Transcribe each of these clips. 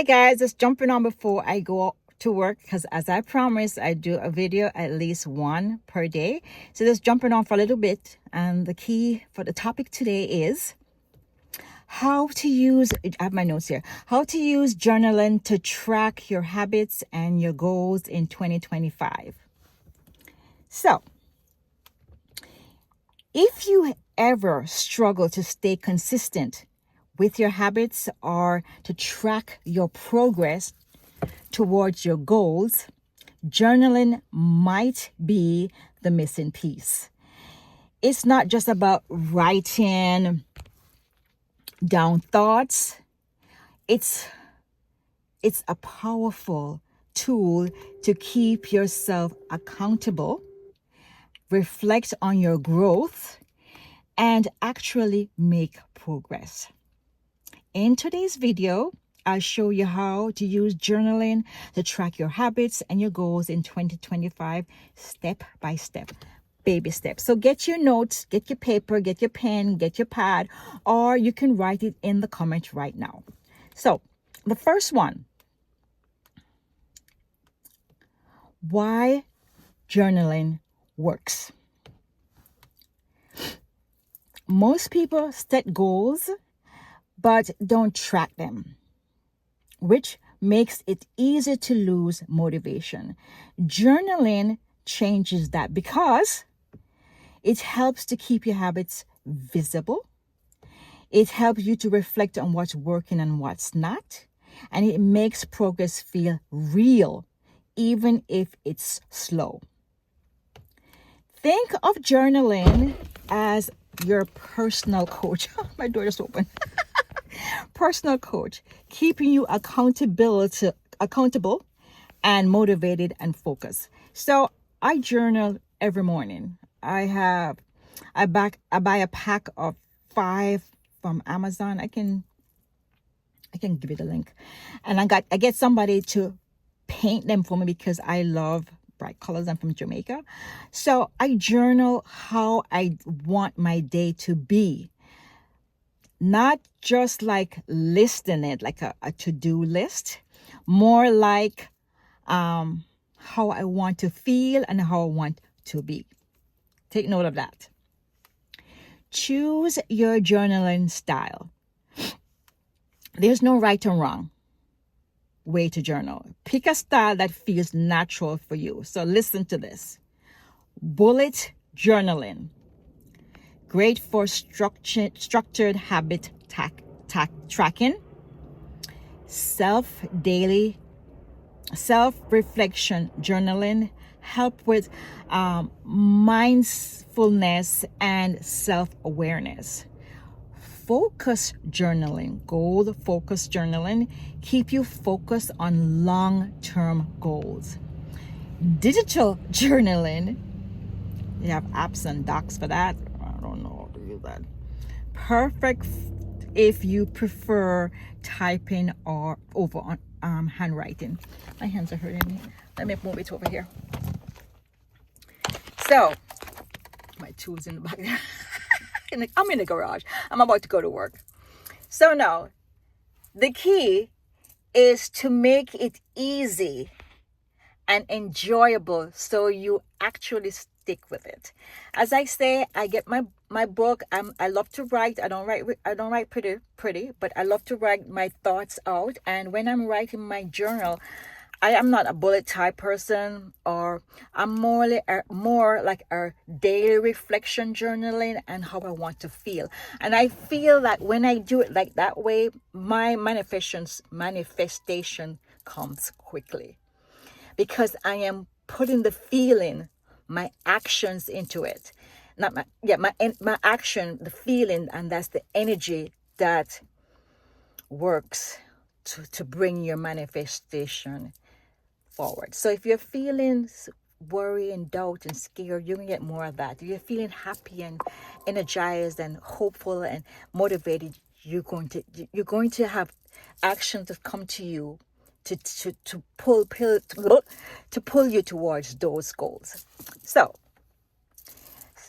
Hi guys, just jumping on before I go to work because as I promised, I do a video at least one per day. So just jumping on for a little bit. And the key for the topic today is how to use, I have my notes here, how to use journaling to track your habits and your goals in 2025. So if you ever struggle to stay consistent with your habits or to track your progress towards your goals, journaling might be the missing piece. It's not just about writing down thoughts. It's a powerful tool to keep yourself accountable, reflect on your growth, and actually make progress. In today's video, I'll show you how to use journaling to track your habits and your goals in 2025, step by step, baby steps. So get your notes, get your paper, get your pen, get your pad, or you can write it in the comment right now. So the first one, why journaling works. Most people set goals but don't track them, which makes it easy to lose motivation. Journaling changes that because it helps to keep your habits visible. It helps you to reflect on what's working and what's not. And it makes progress feel real, even if it's slow. Think of journaling as your personal coach. My door just opened. Personal coach, keeping you accountable and motivated and focused. So I journal every morning. I buy a pack of 5 from Amazon. I can give you the link, and I get somebody to paint them for me because I love bright colors. I'm from Jamaica, so I journal how I want my day to be. Not just like listing it like a to-do list, more like how I want to feel and how I want to be. Take note of that. Choose your journaling style. There's no right or wrong way to journal. Pick a style that feels natural for you. So listen to this. Bullet journaling. Great for structured habit tracking. Self-reflection journaling help with mindfulness and self-awareness. Focus journaling, goal focus journaling, keep you focused on long-term goals. Digital journaling, you have apps and docs for that. I don't know how to use that. Perfect if you prefer typing or over on handwriting. My hands are hurting me. Let me move it over here. So my tools in the back there. I'm in the garage. I'm about to go to work. So now the key is to make it easy and enjoyable so you actually stick with it. As I say, I get my book. I love to write. I don't write pretty, but I love to write my thoughts out. And when I'm writing my journal, I am not a bullet type person, or I'm more like a daily reflection journaling and how I want to feel. And I feel that when I do it like that way, my manifestation comes quickly because I am putting the feeling, my actions into it. Not my action, the feeling, and that's the energy that works to bring your manifestation forward. So if you're feeling worry and doubt and scared, you're gonna get more of that. If you're feeling happy and energized and hopeful and motivated, you're going to have actions that come to you to pull you towards those goals. So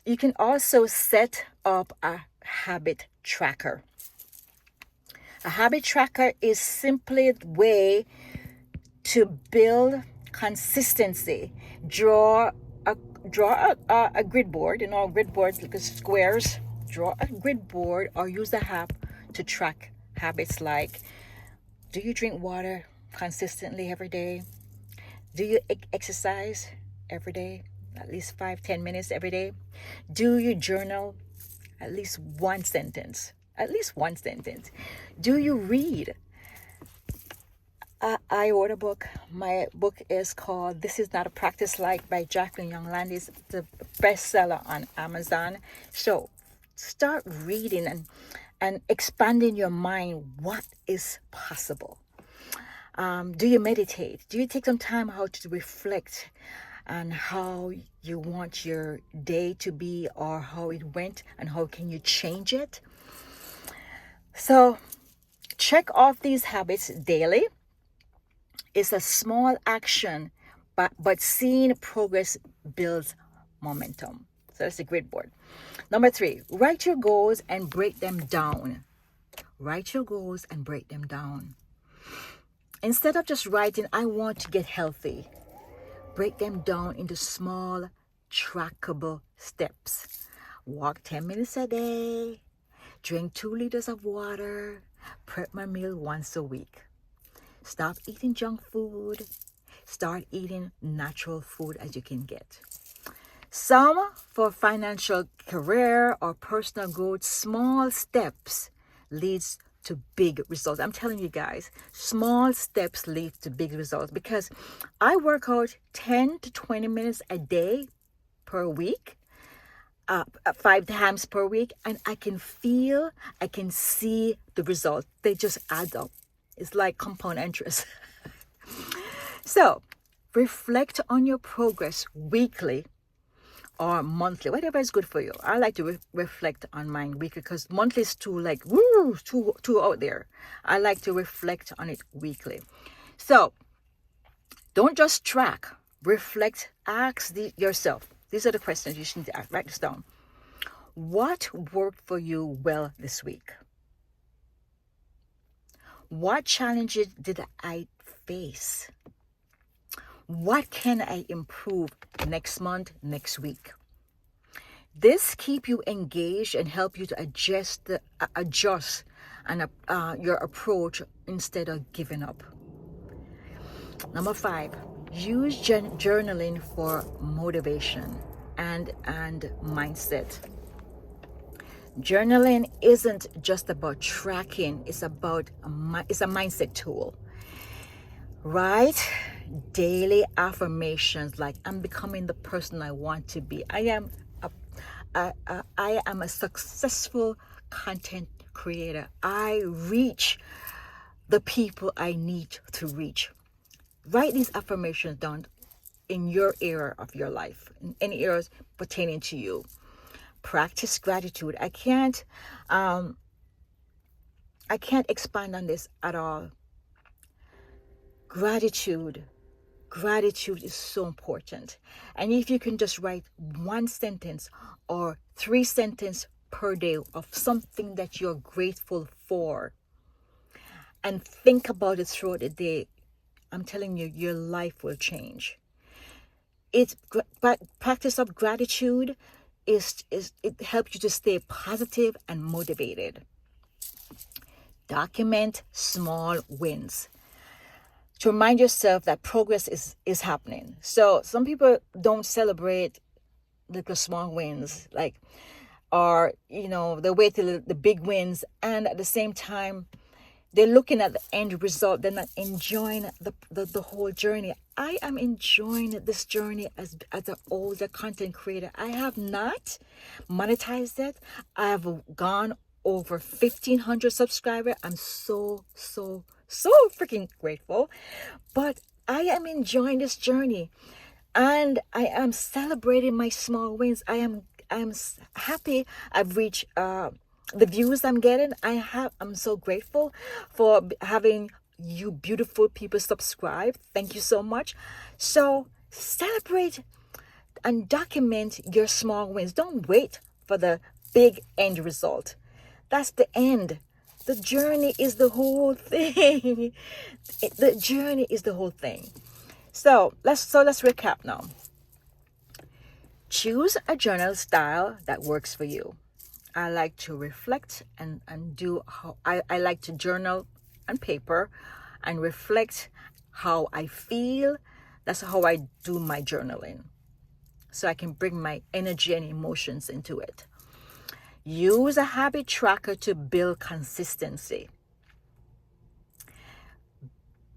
you can also set up a habit tracker. A habit tracker is simply the way to build consistency. Draw a grid board, grid boards like squares. Draw a grid board or use the app to track habits like, do you drink water consistently every day? Do you exercise every day? At least 5-10 minutes every day? Do you journal at least one sentence? At least one sentence. Do you read? I wrote a book. My book is called This Is Not a Practice Like by Jacqueline Young Landis. It's a bestseller on Amazon. So start reading and expanding your mind. What is possible? Do you meditate? Do you take some time out to reflect on how you want your day to be or how it went and how can you change it? So check off these habits daily. It's a small action, but seeing progress builds momentum. So that's a great board. Number 3, write your goals and break them down. Write your goals and break them down. Instead of just writing, I want to get healthy, break them down into small, trackable steps. Walk 10 minutes a day, drink 2 liters of water, prep my meal once a week. Stop eating junk food. Start eating natural food as you can get. Some for financial, career, or personal growth, small steps leads to big results. I'm telling you guys, small steps lead to big results because I work out 10 to 20 minutes a day per week, 5 times per week, and I can see the results. They just add up. It's like compound interest. So, reflect on your progress weekly or monthly, whatever is good for you. I like to reflect on mine weekly because monthly is too out there. I like to reflect on it weekly. So, don't just track, reflect, ask yourself. These are the questions you should write this down. What worked for you well this week? What challenges did I face? What can I improve next month, next week? This keep you engaged and help you to adjust your approach instead of giving up. Number 5, use journaling for motivation and mindset. Journaling isn't just about tracking, it's a mindset tool. Write daily affirmations like, I'm becoming the person I want to be. I am a successful content creator. I reach the people I need to reach. Write these affirmations down in your era of your life, in any eras pertaining to you. Practice gratitude. I can't expand on this at all. Gratitude is so important. And if you can just write 1 sentence or 3 sentences per day of something that you're grateful for and think about it throughout the day, I'm telling you, your life will change. But practice of gratitude it helps you to stay positive and motivated. Document small wins to remind yourself that progress is happening. So some people don't celebrate the small wins, or they wait till the big wins, and at the same time they're looking at the end result. They're not enjoying the whole journey. I am enjoying this journey as an older content creator. I have not monetized it. I have gone over 1,500 subscribers. I'm so freaking grateful. But I am enjoying this journey, and I am celebrating my small wins. I'm happy I've reached the views I'm getting. I'm so grateful for having you beautiful people subscribe. Thank you so much. So celebrate and document your small wins. Don't wait for the big end result. That's the end. The journey is the whole thing. The journey is the whole thing. So let's recap now. Choose a journal style that works for you. I like to reflect and do how I like to journal on paper and reflect how I feel. That's how I do my journaling. So I can bring my energy and emotions into it. Use a habit tracker to build consistency.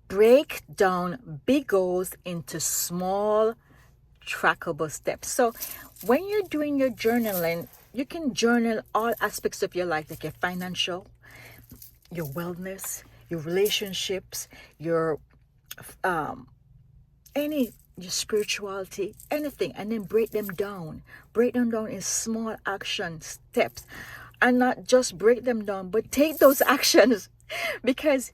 Break down big goals into small, trackable steps. So when you're doing your journaling, you can journal all aspects of your life, like your financial, your wellness, your relationships, your your spirituality, anything, and then break them down. Break them down in small action steps, and not just break them down, but take those actions, because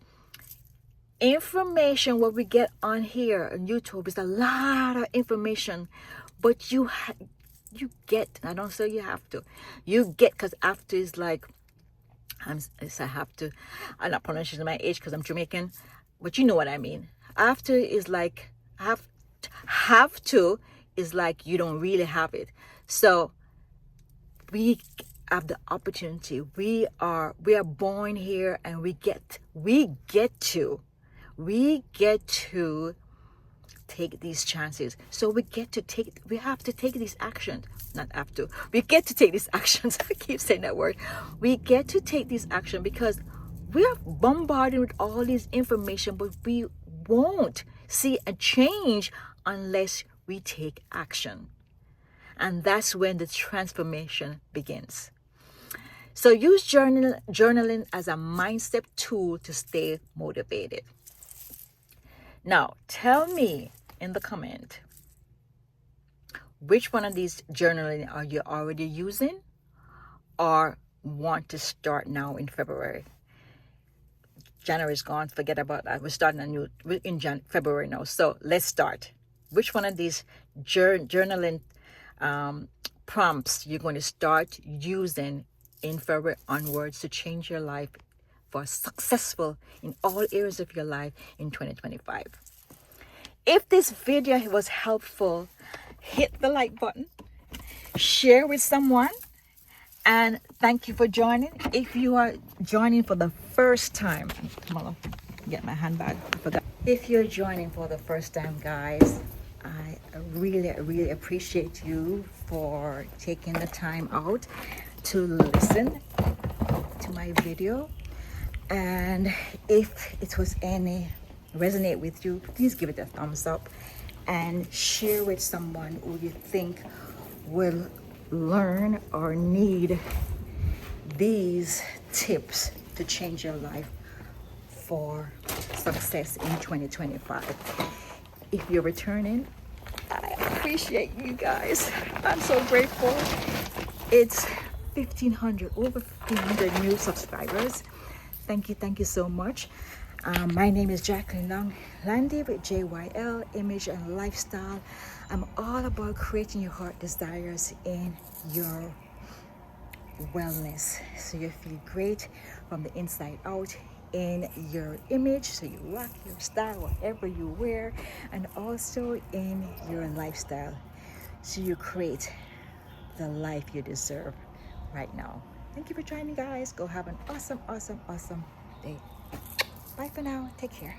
information what we get on here on YouTube is a lot of information, but you get. I don't say you have to. You get, because after is like I have to. I'm not pronouncing my age because I'm Jamaican, but you know what I mean. After is like have to is like you don't really have it. So we have the opportunity. We are born here, and we get to take these chances. So we have to take these actions. Not have to. We get to take these actions. I keep saying that word. We get to take these actions because we are bombarded with all this information, but we won't see a change unless we take action. And that's when the transformation begins. So use journaling as a mindset tool to stay motivated. Now, tell me in the comment, which one of these journaling are you already using or want to start now in February? January is gone. Forget about that. We're starting in February now. So let's start. Which one of these journaling prompts you're going to start using in February onwards to change your life for successful in all areas of your life in 2025? If this video was helpful, hit the like button, share with someone, and thank you for joining. If you are joining for the first time, get my handbag. I forgot. If you're joining for the first time, guys, I really appreciate you for taking the time out to listen to my video. And if it was any resonate with you, please give it a thumbs up and share with someone who you think will learn or need these tips to change your life for success in 2025. If you're returning, I appreciate you guys. I'm so grateful. It's over 1,500 new subscribers. Thank you so much. My name is Jacqueline Long Landy with JYL Image and Lifestyle. I'm all about creating your heart desires in your wellness, so you feel great from the inside out in your image, so you rock your style whatever you wear, and also in your lifestyle, so you create the life you deserve right now. Thank you for joining, guys. Go have an awesome day. Bye for now. Take care.